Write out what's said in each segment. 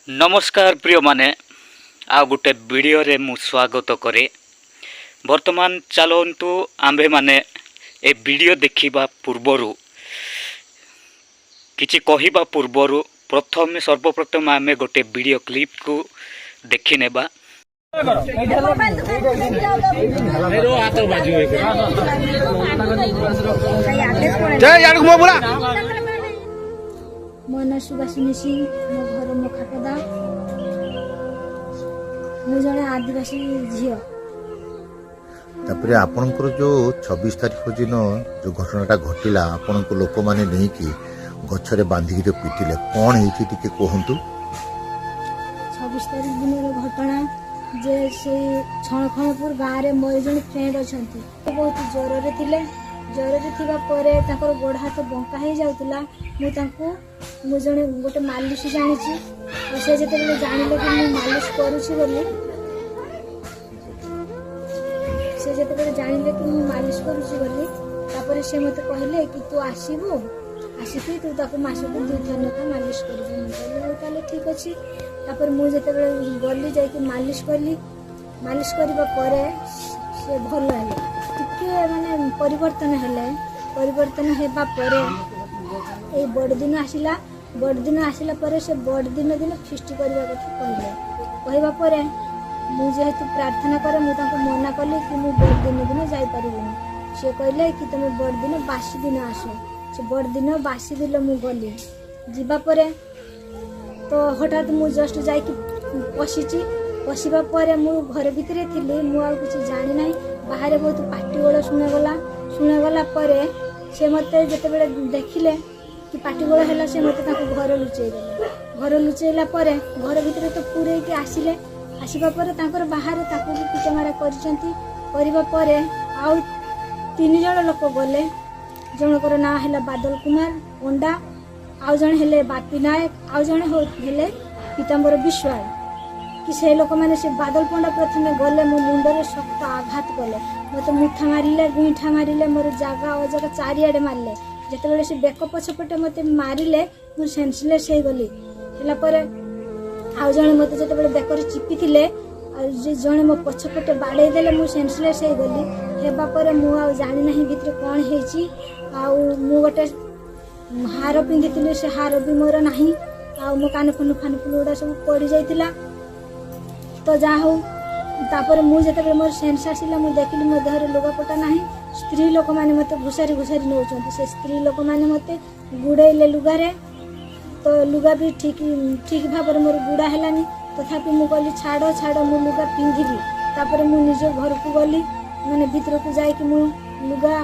नमस्कार प्रिय माने आ गोटे वीडियो रे मु स्वागत करे। वर्तमान चलतु आंबे माने ए वीडियो देखिबा पूर्वरु किछि कहिबा पूर्वरु प्रथम सर्वप्रथम आमे गोटे वीडियो क्लिप को देखि नेबा। मो ना सुभाषिनी सिंह, मो घर मुखापदा, मु जने आदिवासी झियो। तापरे आपनकर जो 26 तारीख दिन जो घटनाटा घटिला आपन को लोक माने नहीं कि गछरे बांधी जो पिटिले कोन हेछि टिके कहंतु। 26 तारीख दिन घटना जे से छणखणपुर गाँव रे मोर जने फ्रेंड अछंती, बहुत ज्वर रे थिले। ज्वर रे थिबा परे ताकर गोड़ हाथ बंका हे जाउतला। मु तांको मु जने गोटे मालिश जानिछि, से जेते जानिले कि मु मालिश करूछि बोली, से जेते जानिले कि मु मालिश करूछि बोली, तापर से मते कहले कि तू आसीबो, आसीकी तू ताको मासको 2 थर नका मालिश करबो। मु कहले ताले ठीक अछि। तापर मु जेते गल्ली जाय कि मालिश करली, मालिश करबा परे से भल हेले, टिके माने परिवर्तन हेले। परिवर्तन हेबा परे ए बड़ दिन आसिला। बड़ दिन आसिला परे से बड़ दिन दिन फिस्ट करबा कथा कहले। कहबा परे मु जेहेतु प्रार्थना करे मु ताको मना कली कि मु बड़ दिन दिन जाई परिबोनी। से कहले कि तुम बड़ दिन बासी दिन आसो। से बड़ दिन बासी दिन मु गली। जीवा परे तो हठात मु जस्ट जाई कि पसिची। पसिबा परे मु घर भितरे थिली, मु आ कुछ जानि नाही। बाहर बहुत पाटी गोड़ सुना परे से मते जेतेबेले देखिले कि पाटी गोड़ हैला, से मते ताको घर लुचेई देले। घर लुचेइला परे घर भितरे तो पूरे के आसिले। आसीबा परे तांकर बाहर ताको भी पिटमारा करिसंती। करबा परे आउ 3 जण लोक गले। जनकर ना हैला बादल कुमार पंडा, आउ जण हेले बापी नायक, आउ जण हेले पीतांबर विश्वाल। कि से लोक माने से बादल पंडा प्रथमे गले मो मुंडरे शक्त आघात कले। मते मुठा मारिले, गुईठा मारिले, मोर जागा अजगा चारियाडे मारले। जेतेबेले से बेक पछपटे मते मारिले मु सेंसलेस हे गली। हेला परे आउ जणे मते जेतेबेले बेकर चिपी थिले, आ जे जणे मो पछपटे बाडे देले मु सेंसलेस हे गली। हेबा परे मु आ जानि नाही भितरे कोन हेची। आ मु गोटे हार पिंधिथिले, से हार भी मोर नाही। आ मो कान फन उडा सब पड़ी जाइतिला। तो जा हो तापर मु जेतेबेले मोर सेंस आसिला, मु देखिली मो देहरे लुगापटा नाही। स्त्री लोक माने मते घुसारी नउचंती। से स्त्री लोक माने मते गुड़ेइले लुगारे। तो लुगा भी ठीक भाବରେ मोर गुड़ा हेलानी। तथापि मु कहली छाड़ मु लुगा पिंधिबी। तापर मु निजे घर को गली, माने भीतर को जाय कि मु लुगा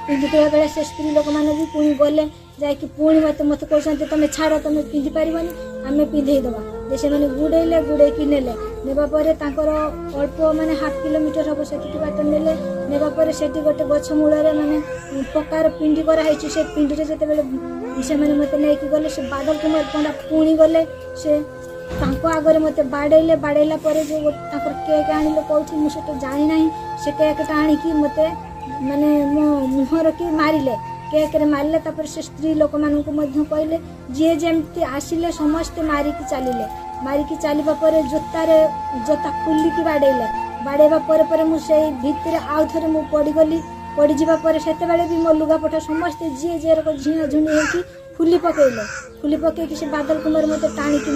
पिंधिबा बेले से स्त्री लोक माने भी पुणी गले। जाय कि पुणी मते कहउछंती तमे छाड़, तमे पिंधि परिबनी, आमे पिंधेई दबा। जे माने गुड़े कि नेले। नेबा परे तांकर अल्प माने 1/2 किलोमीटर हबो सेठी बाट नेले। नेबा परे सेठी गोटे गछ मूଳରେ माने पकार पिंडी करा हैछि। से पिंडी रे जेते बेले से माने मते नै कि गले, से बादल कुमार पंडा पुणी गले। से तांको आगरे मते बाडैला परे जो तांकर केक आनिले कोठी मु सेटा जानि नाही। से केकटा आनि कि मते माने मो मुहर कि मारिले, केक रे मारिले। तापर से स्त्री लोक मानन को मध्य कहले, जे जेमती आसिले समस्त मारी कि चालिले। मारी कि चालिबा परे जोता खुली कि बाडैबा परे मु से भितरे आउ थरे मु पड़ी गली। पड़ी जिबा परे सेते बेले भी मो लुगा पटा समस्त जे जेर को झिना झुनी हे कि फुली पके कि से बादल कुमार मते टाणी कि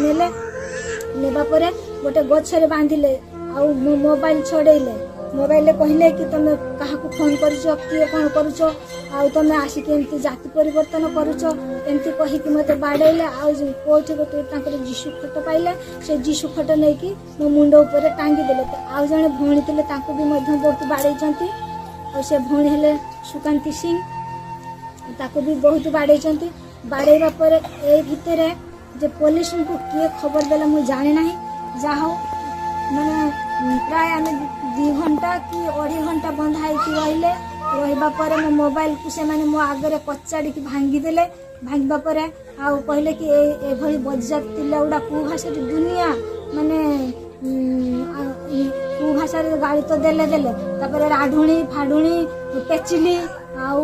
नेबा परे गोटे गछरे बांधिले। आउ मो मोबाइल छडेइले। मोबाइल कहले कि तमे काहा को फोन करिछो, किए कोन करूछो, आउ तमे आसी के एमती जाति परिवर्तन करूछो, एमती कहि कि मते बाडैले। आउ कोठी गोटे तांकर जीशु फोटो पाइले। से जीशु फोटो नै कि मो मुंड ऊपर टांगी देले। तो आउ जणे भौणी तिले तांको भी मध्य बहुत बाडैचंती। और से भौणी हेले सुकांती सिंह, ताको भी बहुत बाडैचंती। बाडैबा परे ए भितरे जे पुलिस को किए खबर देला मु जाने नाही। जाहो माने प्राय आमे 2 घंटा कि 2.5 घंटा बंद हाइकी रहिबा परे मो मोबाइल को से माने मो आगरे कचाड़ी कि भांगी देले। भांगबा परे आउ कहले कि ए भई बज्जा तिला उडा कु भाषा दुनिया माने कु भाषा रे गाड़ी तो देले। तापर राढुणी फाडुणी पेचिली आउ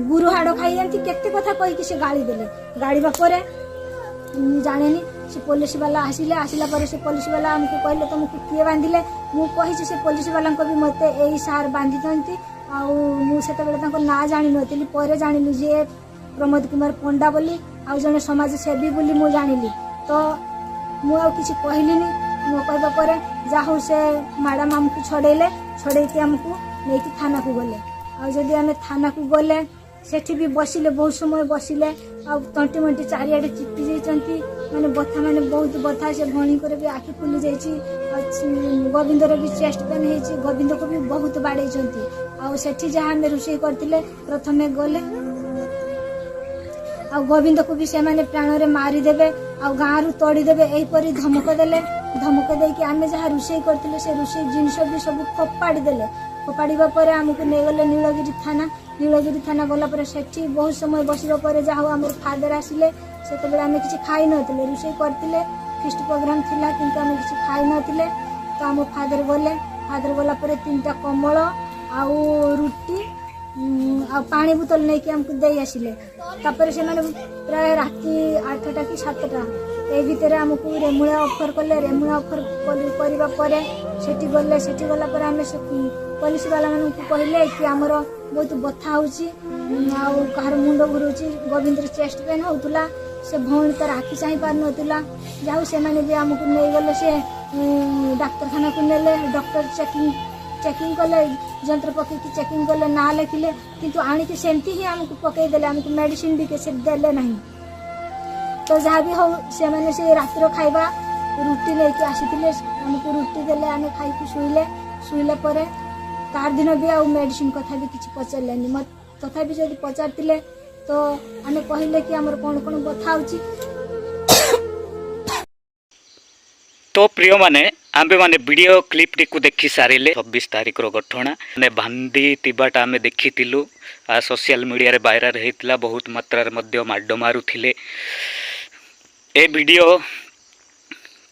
गुरु हाड़ खाई एमती केते कथा कहि कि से गाड़ी देले। गाड़ीबा परे जानेनी से पुलिस वाला आसिले आसिला पर से पुलिस वाला हमको कहले तुमको किए बांधिले मु कहि से पुलिस वाला को भी मते एई सार बांधि दंती आ मु सेते बेले ताको ना जानि नथिली परे जानिलु जे प्रमोद कुमार पंडा बोली आ जने समाज सेवी बोली मु जानिली तो मु आ किछि कहलिनी मु कहबा परे जाहु से मैडम हमको छड़े के हमको नेकी थाना को गले आ जदी हमें थाना को गले सेठी भी बसिले बहुत समय बसिले आ तंटी मंटी चारियाडे चिपी जाइछंती माने बथा माने बहुत बथा से भणी करे भी आखि फुली जाइछि गोविंदर भी चेस्ट पेन हेछि गोविंद को भी बहुत बाड़ेछंती आ सेठी जहा हमें रुषै करतिले प्रथमे गले आ गोविंद को भी से माने प्राण रे मारी देबे आ गाँ रु तोड़ी देबे एही परी धमक देले धमक देकी आमे जहा रुषै करतिले से रुषै जिनिस भी सब फोपाड़ी देले फोपाड़ीबा परे हमको नै गले नीलगिरी थाना गला पर सेठी बहुत समय बसिबा परे जाहु हमर फादर आसिले सेते बेला हमें किछि खाइ नथिले रुषै करतिले फिस्ट प्रोग्राम थिला किंतु हमें किछि खाइ नथिले तो हम फादर गला पर 3टा कमल आ रुटी आ पानी बोतल नहीं कि हमको दे आसिले तापर से माने प्राय राति 8टा कि 7टा ए भितर हमको रेमुड़ा ऑफर कले रेमुड़ा ऑफर करबा परे सेठी गला पर हमें पुलिस वाला मानू कहले कि हमर बहुत बथा होची आ कहार मुंड घुरुची गोविंदर चेस्ट पेन होतुला से भौणी तार आखि चाहि पार नतुला जाऊ से माने भी हमको नै गले से डाक्तरखाना को नेले डॉक्टर चेकिंग कले जंत्र पके की चेकिंग कले ना लिखिले किंतु आनी के सेमती ही हमको पकई देले हमको मेडिसिन भी कैसे देले नहीं तो जहाँ भी हो से माने से रातिर खाइबा रुटी लेके आसीथिले हमको रुटी देले आमे खाइ के शुइले परे तार दिन भी आउ मेडिसिन कथा भी किछि पचारलेनी मत तथा भी जदि पचारतिले तो आमे कहिले कि हमर कोन कोन बथा होची तो प्रिय माने आंबे माने वीडियो क्लिप टी को देखि सारिले 26 तारिख रो घटना ने बांधी तिबाटा आमे देखितिलु आ सोशल मीडिया रे वायरल हेतिला बहुत मात्रा रे मध्य माडो मारुथिले ए वीडियो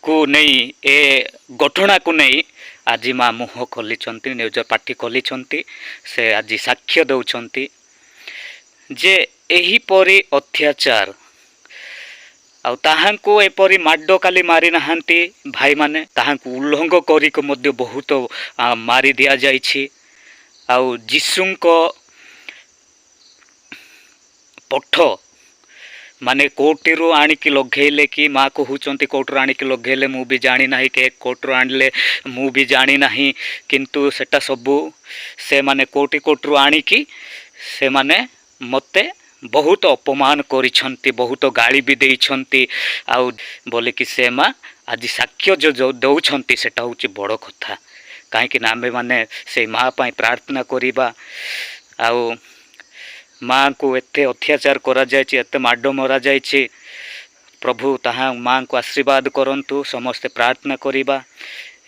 को नहीं ए घटना को नहीं आज माँ मुह खोली न्यूज पार्टी खोली से आज साक्ष्य दौरान जे एही परी अत्याचार आउ ताहांको एपरी माडो काली मारी नहांती भाई माने ताहांको उल्लंघ करी को मध्य बहुत मारी दिया जाइछि आउ जीसुंको पठ माने कोर्टरू आनिकी लघेले कि माँ कहते कोर्टरू आनिकी लघेले मु भी जानी ना के कोर्टरू आनले मु भी जानी ना किंतु सेटा सबू से माने कोर्टरू आनिकी से माने मते बहुत अपमान करिछंती बहुत गाली भी देइछंती आउ बोले कि से माँ आज साक्ष्य जो दौछंती सेटा होची बड़ कथा काहेकि ना आमे माने से माँ पाई प्रार्थना करिबा आउ माँ को एते अत्याचार करा जायछि एते माडो मरा जायछि प्रभु ताहा माँ को आशीर्वाद करंतु समस्ते प्रार्थना करिबा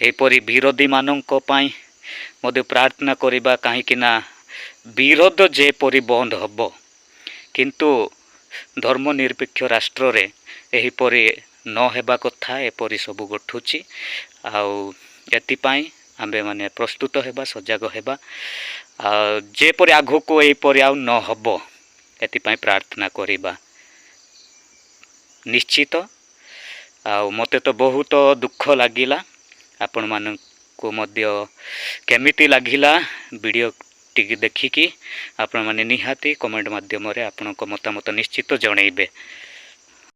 एपरी विरोधी मानंको पाई मध्य प्रार्थना करिबा काहेकि ना विरोध जे परि बंद हबो किंतु धर्मनिरपेक्ष राष्ट्र रे एहीपरि न हेबा कथा एपरि सबु गठुछि आउ एतिपाई आम्बे माने प्रस्तुत हेबा सजग हेबा जेपरि आगो को एपरि आउ न हबो एतिपाई प्रार्थना करिबा निश्चित आउ मते तो बहुत दुख लागिला आपण मानकु मध्य केमिति लागिला वीडियो टिकी देखिकी आपण माने निहाती कमेंट माध्यम रे आपनको मतामत निश्चित जणैबे।